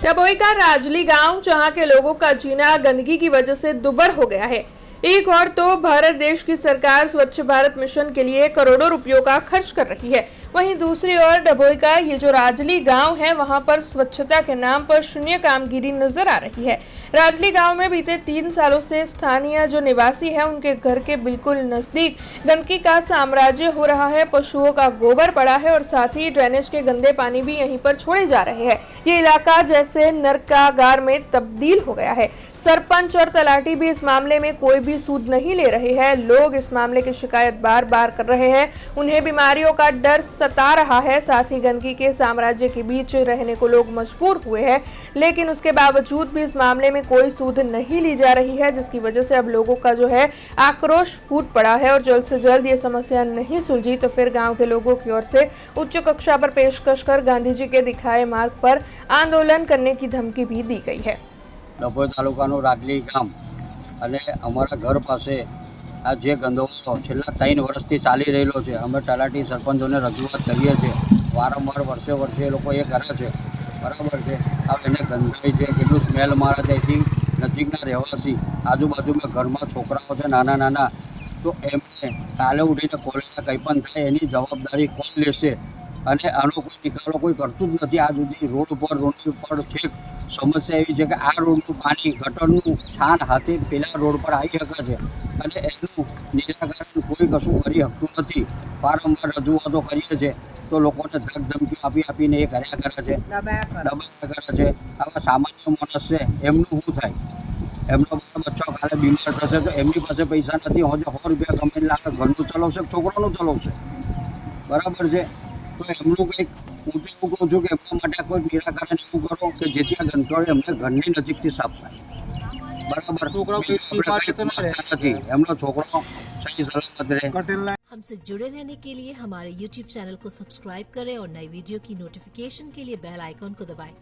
डभोई का राजली गांव, जहां के लोगों का जीना गंदगी की वजह से दुभर हो गया है। एक और तो भारत देश की सरकार स्वच्छ भारत मिशन के लिए करोड़ों रुपयों का खर्च कर रही है, वहीं दूसरी ओर डभोई का ये जो राजली गांव है, वहां पर स्वच्छता के नाम पर शून्य कामगिरी नजर आ रही है। राजली गांव में बीते 3 सालों से स्थानीय जो निवासी है, उनके घर के बिल्कुल नजदीक गंदगी का साम्राज्य हो रहा है। पशुओं का गोबर पड़ा है और साथ ही ड्रेनेज के गंदे पानी भी यहीं पर छोड़े जा रहे हैं। ये इलाका जैसे नरकागार में तब्दील हो गया है। सरपंच और तलाटी भी इस मामले में कोई भी सूद नहीं ले रहे हैं। लोग इस मामले की शिकायत बार बार कर रहे हैं। उन्हें बीमारियों का डर सता रहा है। साथ ही गंदगी के साम्राज्य के बीच रहने को लोग मजबूर हुए हैं, लेकिन उसके बावजूद भी इस मामले में कोई सूद नहीं ली जा रही है, जिसकी वजह से अब लोगों का जो है आक्रोश फूट पड़ा है। और जल्द से जल्द ये समस्या नहीं सुलझी तो फिर गांव के लोगों की ओर से उच्च कक्षा पर पेशकश कर गांधी जी के दिखाए मार्ग पर आंदोलन करने की धमकी भी दी गई है। ડભોઈ તાલુકાનું રાટલી ગામ અને અમારા ઘર પાસે આ જે ગંદકો છેલ્લા 3 વર્ષથી ચાલી રહેલો છે, અમે તલાટી સરપંચોને રજૂઆત કરીએ છીએ। વારંવાર વર્ષે એ લોકો એ કરે છે, બરાબર છે। આ એને ગંદકી છે, કેટલું સ્મેલ મારે છે, એથી નજીકના રહેવાસી આજુબાજુમાં ઘરમાં છોકરાઓ છે નાના નાના, તો એમને કાલે ઉઠીને કોલેજમાં કંઈ પણ થાય એની જવાબદારી કોણ લેશે? અને આનો કોઈ નિકાલો કોઈ કરતું જ નથી આજ સુધી। રોડ ઉપર છેક સમસ્યા એવી છે કે આ રોડનું પાણી ગટરનું છાણ હાથે પેલા રોડ પર આવી શકે છે અને એનું નિરાકરણ કોઈ કશું કરી શકતું નથી। વારંવાર રજૂઆતો કરીએ છીએ તો લોકોને ધક ધમકી આપીને એ કર્યા કરે છે, દબાયા કરે છે। આવા સામાન્ય માણસ છે, એમનું શું થાય? એમનો બચ્ચો કાલે બીમાર થશે તો એમની પાસે પૈસા નથી, હજુ 100 રૂપિયા કમાઈને લાગે, ઘરનું ચલાવશે, છોકરાનું ચલાવશે, બરાબર છે। તો એમનું કંઈક હું તો એવું કહું છું કે એમના માટે કોઈક નિરાકરણ એવું કરો કે જેથી આ ગંદકી એમને ઘરની નજીકથી સાફ થાય, બરાબર? નથી એમનો છોકરો સહી સલામત રહે। हमसे जुड़े रहने के लिए हमारे YouTube चैनल को सब्सक्राइब करें और नई वीडियो की नोटिफिकेशन के लिए बेल आइकॉन को दबाएं।